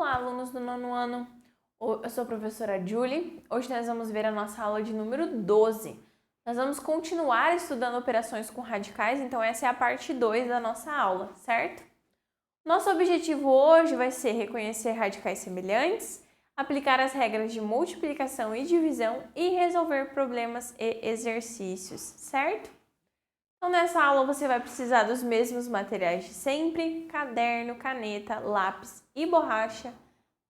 Olá, alunos do 9º ano. Eu sou a professora Julie. Hoje nós vamos ver a nossa aula de número 12. Nós vamos continuar estudando operações com radicais, então essa é a parte 2 da nossa aula, certo? Nosso objetivo hoje vai ser reconhecer radicais semelhantes, aplicar as regras de multiplicação e divisão e resolver problemas e exercícios, certo? Então, nessa aula você vai precisar dos mesmos materiais de sempre, caderno, caneta, lápis e borracha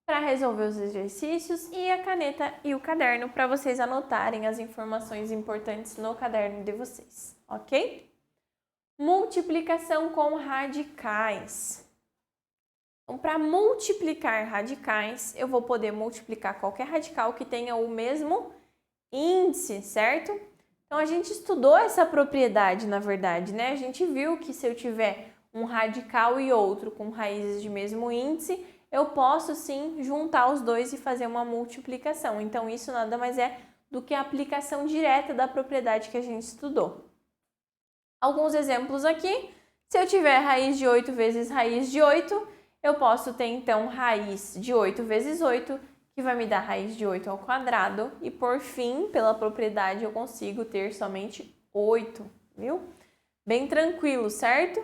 para resolver os exercícios e a caneta e o caderno para vocês anotarem as informações importantes no caderno de vocês, ok? Multiplicação com radicais. Então, para multiplicar radicais, eu vou poder multiplicar qualquer radical que tenha o mesmo índice, certo? Então, a gente estudou essa propriedade, na verdade, né? A gente viu que se eu tiver um radical e outro com raízes de mesmo índice, eu posso sim juntar os dois e fazer uma multiplicação. Então, isso nada mais é do que a aplicação direta da propriedade que a gente estudou. Alguns exemplos aqui. Se eu tiver raiz de 8 vezes raiz de 8, eu posso ter então raiz de 8 vezes 8, que vai me dar raiz de 8 ao quadrado, e por fim, pela propriedade, eu consigo ter somente 8, viu? Bem tranquilo, certo?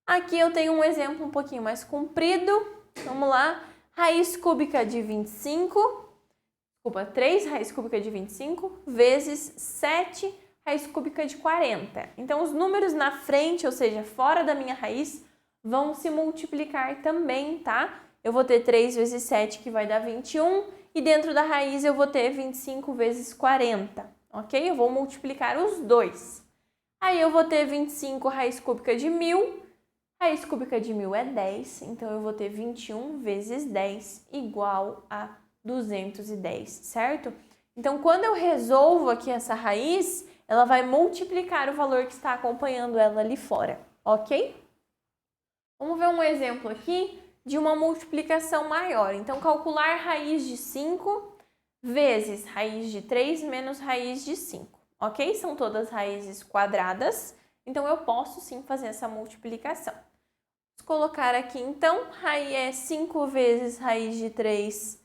Aqui eu tenho um exemplo um pouquinho mais comprido, vamos lá, raiz cúbica de 3 raiz cúbica de 25 vezes 7 raiz cúbica de 40. Então, os números na frente, ou seja, fora da minha raiz, vão se multiplicar também, tá? Eu vou ter 3 vezes 7, que vai dar 21, e dentro da raiz eu vou ter 25 vezes 40, ok? Eu vou multiplicar os dois. Aí eu vou ter 25 raiz cúbica de 1000, raiz cúbica de 1000 é 10, então eu vou ter 21 vezes 10 igual a 210, certo? Então, quando eu resolvo aqui essa raiz, ela vai multiplicar o valor que está acompanhando ela ali fora, ok? Vamos ver um exemplo aqui de uma multiplicação maior. Então, calcular raiz de 5 vezes raiz de 3 menos raiz de 5, ok? São todas raízes quadradas, então eu posso sim fazer essa multiplicação. Vamos colocar aqui, então, 5 vezes raiz de 3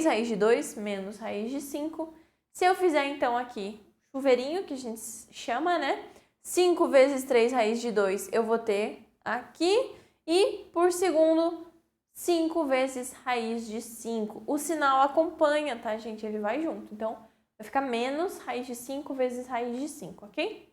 raiz de 2 menos raiz de 5. Se eu fizer, então, aqui, chuveirinho, que a gente chama, né? 5 vezes 3 raiz de 2, eu vou ter aqui, e por segundo, 5 vezes raiz de 5. O sinal acompanha, tá, gente? Ele vai junto. Então, vai ficar menos raiz de 5 vezes raiz de 5, ok?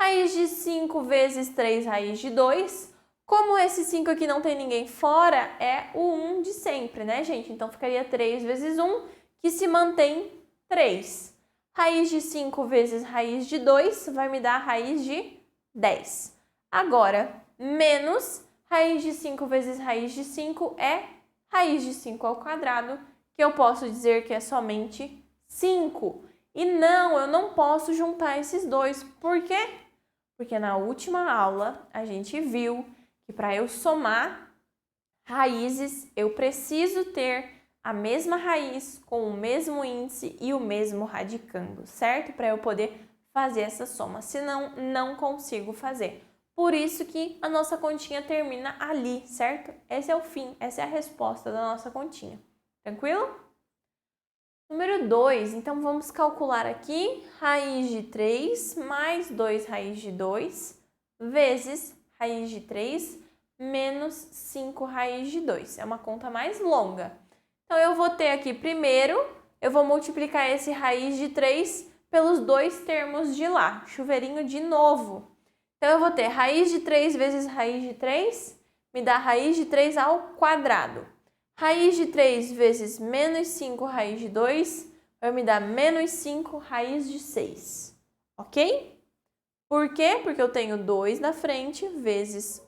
Raiz de 5 vezes 3 raiz de 2. Como esse 5 aqui não tem ninguém fora, é o 1 de sempre, né, gente? Então, ficaria 3 vezes 1, que se mantém 3. Raiz de 5 vezes raiz de 2 vai me dar raiz de 10. Agora, menos raiz de 5 vezes raiz de 5 é raiz de 5 ao quadrado, que eu posso dizer que é somente 5. E não, eu não posso juntar esses dois. Por quê? Porque na última aula a gente viu que para eu somar raízes, eu preciso ter a mesma raiz com o mesmo índice e o mesmo radicando, certo? Para eu poder fazer essa soma, senão não consigo fazer. Por isso que a nossa continha termina ali, certo? Esse é o fim, essa é a resposta da nossa continha. Tranquilo? Número 2, então vamos calcular aqui raiz de 3 mais 2 raiz de 2 vezes raiz de 3 menos 5 raiz de 2. É uma conta mais longa. Então, eu vou ter aqui primeiro, eu vou multiplicar esse raiz de 3 pelos dois termos de lá. Chuveirinho de novo. Então, eu vou ter raiz de 3 vezes raiz de 3, me dá raiz de 3 ao quadrado. Raiz de 3 vezes menos 5 raiz de 2 vai me dar menos 5 raiz de 6, ok? Por quê? Porque eu tenho 2 na frente vezes...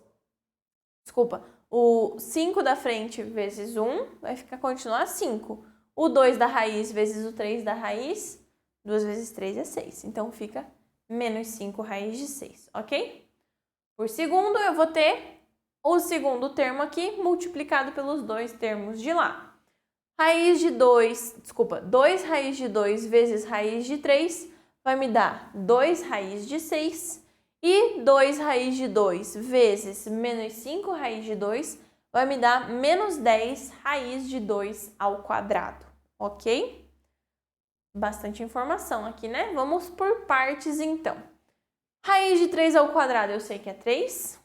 o 5 da frente vezes 1 vai continuar 5. O 2 da raiz vezes o 3 da raiz, 2 vezes 3 é 6. Então, fica menos 5 raiz de 6, ok? Por segundo, eu vou ter o segundo termo aqui multiplicado pelos dois termos de lá. 2 raiz de 2 vezes raiz de 3 vai me dar 2 raiz de 6. E 2 raiz de 2 vezes menos 5 raiz de 2 vai me dar menos 10 raiz de 2 ao quadrado, ok? Bastante informação aqui, né? Vamos por partes, então. Raiz de 3 ao quadrado, eu sei que é 3.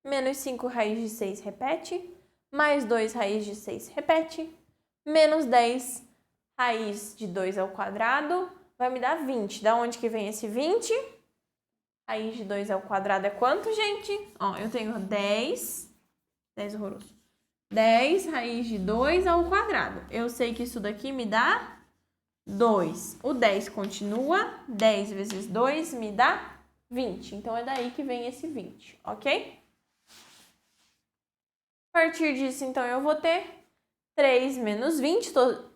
Menos 5 raiz de 6, repete. Mais 2 raiz de 6, repete. Menos 10 raiz de 2 ao quadrado vai me dar 20. Da onde que vem esse 20? Raiz de 2 ao quadrado é quanto, gente? Ó, eu tenho 10 horroroso. 10 raiz de 2 ao quadrado. Eu sei que isso daqui me dá 2. O 10 continua. 10 vezes 2 me dá 20. Então, é daí que vem esse 20, ok? A partir disso, então, eu vou ter 3 menos 20. Estou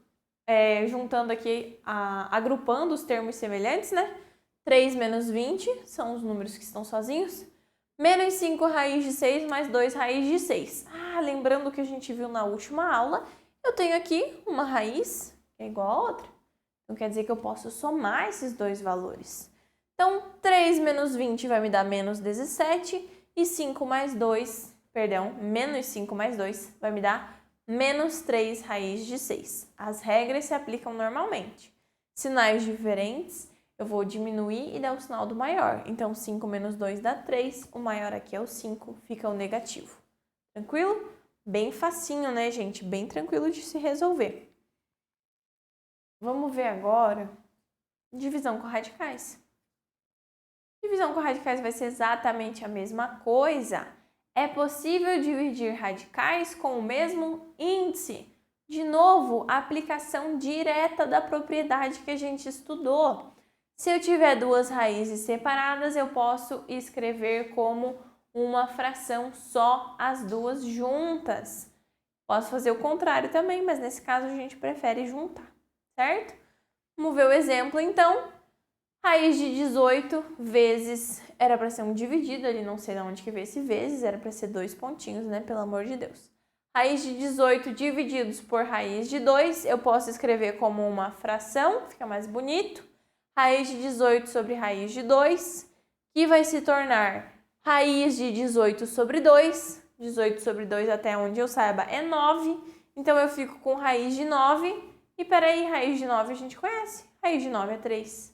juntando aqui, agrupando os termos semelhantes, né? 3 menos 20 são os números que estão sozinhos. Menos 5 raiz de 6 mais 2 raiz de 6. Lembrando que a gente viu na última aula, eu tenho aqui uma raiz que é igual a outra. Então, quer dizer que eu posso somar esses dois valores. Então, 3 menos 20 vai me dar menos 17 e 5 mais 2, menos 5 mais 2 vai me dar menos 3 raiz de 6. As regras se aplicam normalmente. Sinais diferentes, eu vou diminuir e dar o sinal do maior. Então, 5 menos 2 dá 3, o maior aqui é o 5, fica o negativo. Tranquilo? Bem facinho, né, gente? Bem tranquilo de se resolver. Vamos ver agora divisão com radicais. Divisão com radicais vai ser exatamente a mesma coisa. É possível dividir radicais com o mesmo índice. De novo, a aplicação direta da propriedade que a gente estudou. Se eu tiver duas raízes separadas, eu posso escrever como uma fração só as duas juntas. Posso fazer o contrário também, mas nesse caso a gente prefere juntar, certo? Vamos ver o exemplo, então. Raiz de 18 vezes, era para ser um dividido, ali não sei de onde que veio esse vezes, era para ser 2 pontinhos, né? Pelo amor de Deus. Raiz de 18 divididos por raiz de 2, eu posso escrever como uma fração, fica mais bonito. Raiz de 18 sobre raiz de 2, que vai se tornar raiz de 18 sobre 2. 18 sobre 2, até onde eu saiba, é 9. Então, eu fico com raiz de 9. E peraí, raiz de 9 a gente conhece. Raiz de 9 é 3.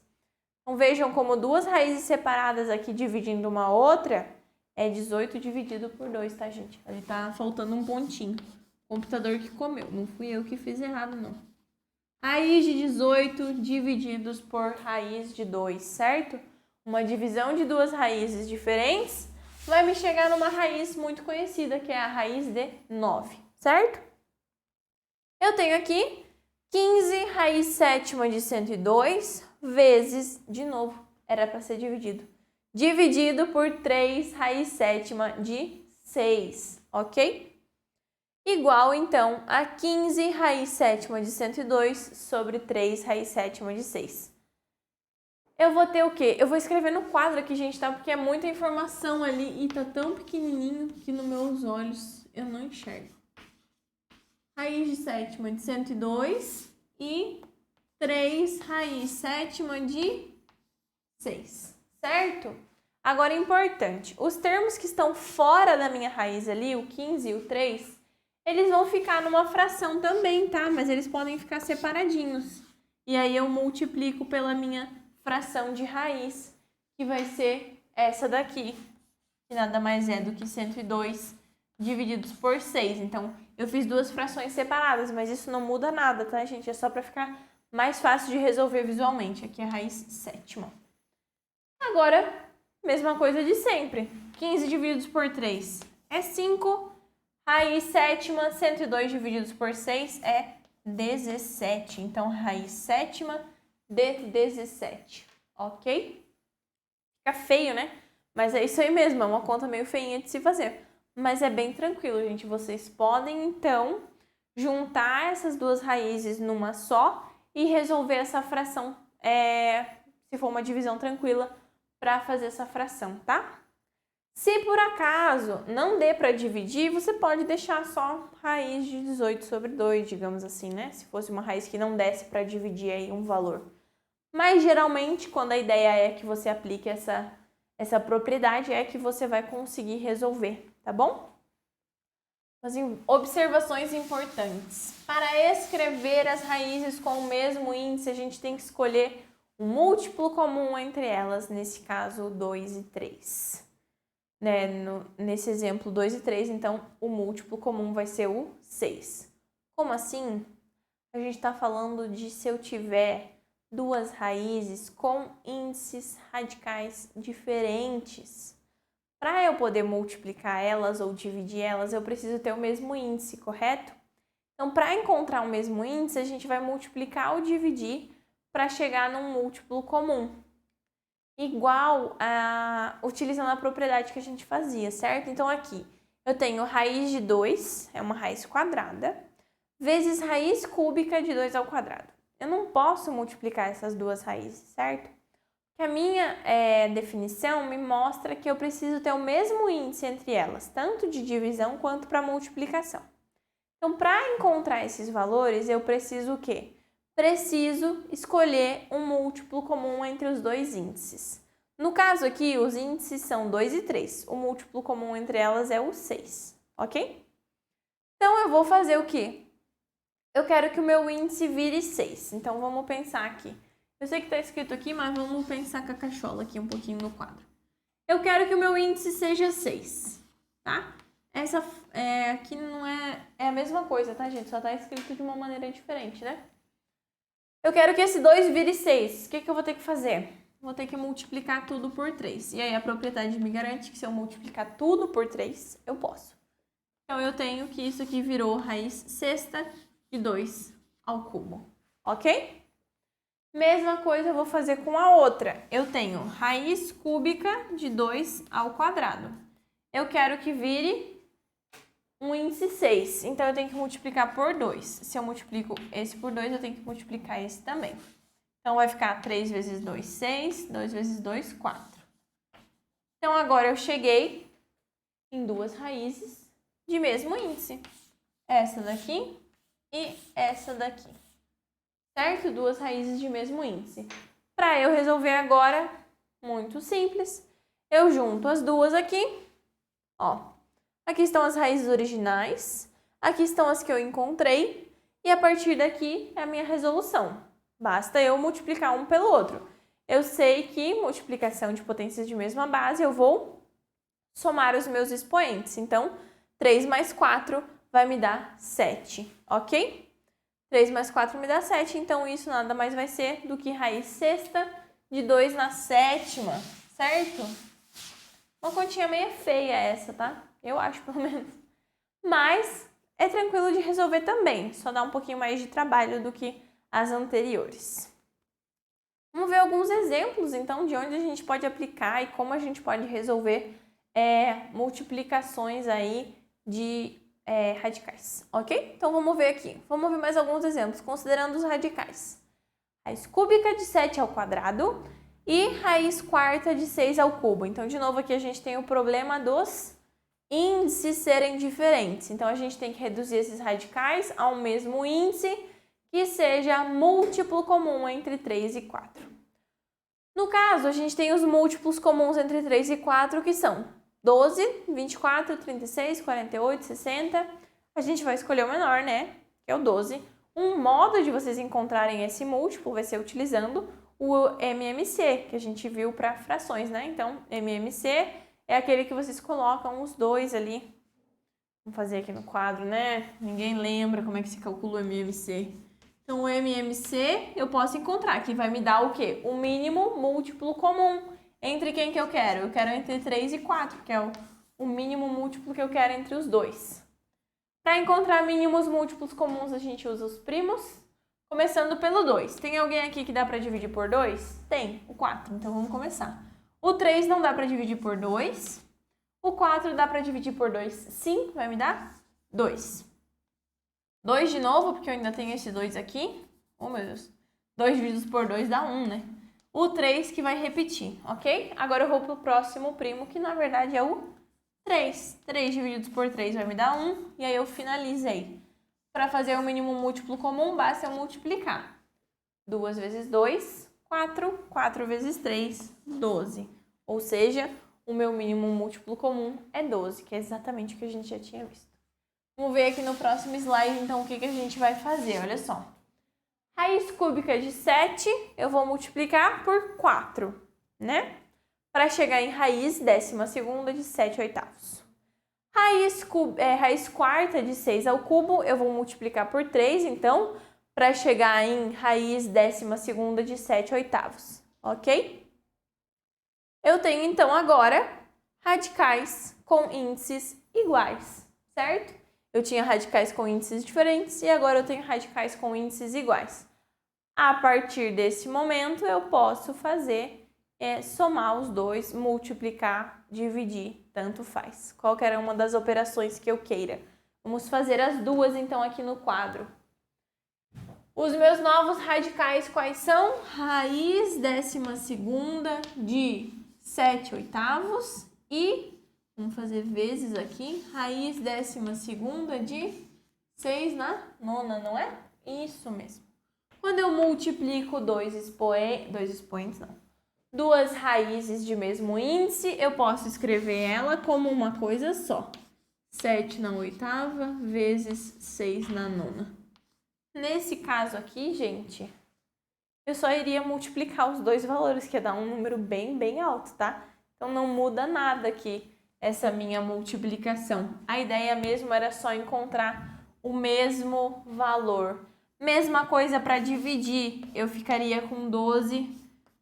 Então, vejam como duas raízes separadas aqui dividindo uma outra é 18 dividido por 2, tá, gente? Ali tá faltando um pontinho. O computador que comeu, não fui eu que fiz errado, não. Raiz de 18 divididos por raiz de 2, certo? Uma divisão de duas raízes diferentes vai me chegar numa raiz muito conhecida, que é a raiz de 9, certo? Eu tenho aqui 15 raiz sétima de 102 vezes, de novo, era para ser dividido por 3 raiz sétima de 6, ok? Igual, então, a 15 raiz sétima de 102 sobre 3 raiz sétima de 6. Eu vou ter o quê? Eu vou escrever no quadro aqui, gente, tá? Porque é muita informação ali e tá tão pequenininho que nos meus olhos eu não enxergo. Raiz de sétima de 102 e 3 raiz sétima de 6, certo? Agora, importante, os termos que estão fora da minha raiz ali, o 15 e o 3, eles vão ficar numa fração também, tá? Mas eles podem ficar separadinhos. E aí eu multiplico pela minha fração de raiz, que vai ser essa daqui, que nada mais é do que 102 divididos por 6. Então, eu fiz duas frações separadas, mas isso não muda nada, tá, gente? É só para ficar mais fácil de resolver visualmente. Aqui é a raiz sétima. Agora, mesma coisa de sempre. 15 divididos por 3 é 5. Raiz sétima, 102 divididos por 6 é 17. Então, raiz sétima de 17, ok? Fica feio, né? Mas é isso aí mesmo, é uma conta meio feinha de se fazer. Mas é bem tranquilo, gente. Vocês podem, então, juntar essas duas raízes numa só e resolver essa fração, se for uma divisão tranquila, para fazer essa fração, tá? Se por acaso não dê para dividir, você pode deixar só raiz de 18 sobre 2, digamos assim, né? Se fosse uma raiz que não desse para dividir aí um valor. Mas geralmente, quando a ideia é que você aplique essa propriedade, é que você vai conseguir resolver, tá bom? As observações importantes. Para escrever as raízes com o mesmo índice, a gente tem que escolher um múltiplo comum entre elas, nesse caso 2 e 3. Né? Nesse exemplo 2 e 3, então o múltiplo comum vai ser o 6. Como assim? A gente está falando de se eu tiver duas raízes com índices radicais diferentes. Para eu poder multiplicar elas ou dividir elas, eu preciso ter o mesmo índice, correto? Então, para encontrar o mesmo índice, a gente vai multiplicar ou dividir para chegar num múltiplo comum. Igual utilizando a propriedade que a gente fazia, certo? Então, aqui eu tenho raiz de 2, é uma raiz quadrada, vezes raiz cúbica de 2 ao quadrado. Eu não posso multiplicar essas duas raízes, certo? A minha definição me mostra que eu preciso ter o mesmo índice entre elas, tanto de divisão quanto para multiplicação. Então, para encontrar esses valores, eu preciso o quê? Preciso escolher um múltiplo comum entre os dois índices. No caso aqui, os índices são 2 e 3. O múltiplo comum entre elas é o 6, ok? Então, eu vou fazer o quê? Eu quero que o meu índice vire 6. Então, vamos pensar aqui. Eu sei que está escrito aqui, mas vamos pensar com a cachola aqui um pouquinho no quadro. Eu quero que o meu índice seja 6, tá? Essa aqui não é a mesma coisa, tá, gente? Só está escrito de uma maneira diferente, né? Eu quero que esse 2 vire 6. O que eu vou ter que fazer? Vou ter que multiplicar tudo por 3. E aí a propriedade me garante que se eu multiplicar tudo por 3, eu posso. Então, eu tenho que isso aqui virou raiz sexta de 2 ao cubo, ok? Mesma coisa eu vou fazer com a outra. Eu tenho raiz cúbica de 2 ao quadrado. Eu quero que vire um índice 6. Então, eu tenho que multiplicar por 2. Se eu multiplico esse por 2, eu tenho que multiplicar esse também. Então, vai ficar 3 vezes 2, 6. 2 vezes 2, 4. Então, agora eu cheguei em duas raízes de mesmo índice. Essa daqui e essa daqui. Certo? Duas raízes de mesmo índice. Para eu resolver agora, muito simples, eu junto as duas aqui, ó. Aqui estão as raízes originais, aqui estão as que eu encontrei, e a partir daqui é a minha resolução. Basta eu multiplicar um pelo outro. Eu sei que multiplicação de potências de mesma base, eu vou somar os meus expoentes. Então, 3 mais 4 vai me dar 7, ok? 3 mais 4 me dá 7, então isso nada mais vai ser do que raiz sexta de 2 na sétima, certo? Uma continha meio feia essa, tá? Eu acho, pelo menos. Mas é tranquilo de resolver também, só dá um pouquinho mais de trabalho do que as anteriores. Vamos ver alguns exemplos, então, de onde a gente pode aplicar e como a gente pode resolver multiplicações aí de radicais, ok? Então, vamos ver aqui. Vamos ver mais alguns exemplos, considerando os radicais. Raiz cúbica de 7 ao quadrado e raiz quarta de 6 ao cubo. Então, de novo, aqui a gente tem o problema dos índices serem diferentes. Então, a gente tem que reduzir esses radicais ao mesmo índice que seja múltiplo comum entre 3 e 4. No caso, a gente tem os múltiplos comuns entre 3 e 4, que são 12, 24, 36, 48, 60. A gente vai escolher o menor, né? Que é o 12. Um modo de vocês encontrarem esse múltiplo vai ser utilizando o MMC, que a gente viu para frações, né? Então, MMC é aquele que vocês colocam os dois ali. Vamos fazer aqui no quadro, né? Ninguém lembra como é que se calcula o MMC. Então, o MMC eu posso encontrar, que vai me dar o quê? O mínimo múltiplo comum. Entre quem que eu quero? Eu quero entre 3 e 4, que é o mínimo múltiplo que eu quero entre os dois. Para encontrar mínimos múltiplos comuns, a gente usa os primos, começando pelo 2. Tem alguém aqui que dá para dividir por 2? Tem, o 4. Então, vamos começar. O 3 não dá para dividir por 2. O 4 dá para dividir por 2, sim, vai me dar 2. 2 de novo, porque eu ainda tenho esse 2 aqui. Oh, meu Deus. 2 divididos por 2 dá 1, né? O 3 que vai repetir, ok? Agora eu vou pro próximo primo, que na verdade é o 3. 3 divididos por 3 vai me dar 1, e aí eu finalizei. Para fazer o mínimo múltiplo comum, basta eu multiplicar. 2 vezes 2, 4. 4 vezes 3, 12. Ou seja, o meu mínimo múltiplo comum é 12, que é exatamente o que a gente já tinha visto. Vamos ver aqui no próximo slide, então, o que a gente vai fazer. Olha só. Raiz cúbica de 7, eu vou multiplicar por 4, né? Para chegar em raiz 12ª de 7/8. Raiz quarta de 6 ao cubo, eu vou multiplicar por 3, então, para chegar em raiz 12ª de 7/8, ok? Eu tenho, então, agora radicais com índices iguais, certo? Eu tinha radicais com índices diferentes e agora eu tenho radicais com índices iguais. A partir desse momento, eu posso fazer somar os dois, multiplicar, dividir, tanto faz. Qualquer uma das operações que eu queira. Vamos fazer as duas, então, aqui no quadro. Os meus novos radicais quais são? Raiz 12ª de 7/8 e, vamos fazer vezes aqui, raiz 12ª de 6/9, não é? Isso mesmo. Quando eu multiplico duas raízes de mesmo índice, eu posso escrever ela como uma coisa só. 7/8 vezes 6/9. Nesse caso aqui, gente, eu só iria multiplicar os dois valores, que ia dar um número bem alto, tá? Então, não muda nada aqui essa minha multiplicação. A ideia mesmo era só encontrar o mesmo valor. Mesma coisa para dividir, eu ficaria com 12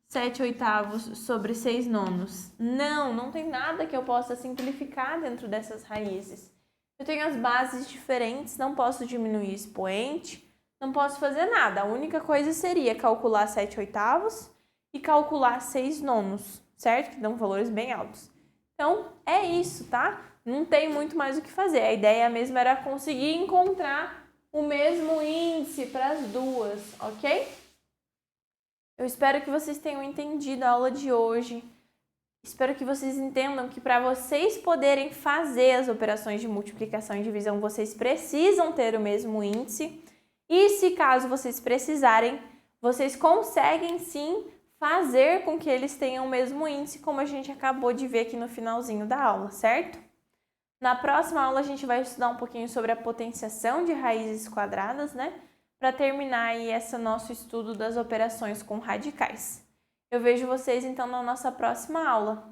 7/8 sobre 6/9. Não tem nada que eu possa simplificar dentro dessas raízes. Eu tenho as bases diferentes, não posso diminuir expoente, não posso fazer nada. A única coisa seria calcular 7/8 e calcular 6/9, certo? Que dão valores bem altos. Então, é isso, tá? Não tem muito mais o que fazer. A ideia mesmo era conseguir encontrar o mesmo índice para as duas, ok? Eu espero que vocês tenham entendido a aula de hoje. Espero que vocês entendam que para vocês poderem fazer as operações de multiplicação e divisão, vocês precisam ter o mesmo índice. E se caso vocês precisarem, vocês conseguem sim fazer com que eles tenham o mesmo índice, como a gente acabou de ver aqui no finalzinho da aula, certo? Na próxima aula a gente vai estudar um pouquinho sobre a potenciação de raízes quadradas, né? Para terminar aí esse nosso estudo das operações com radicais. Eu vejo vocês então na nossa próxima aula.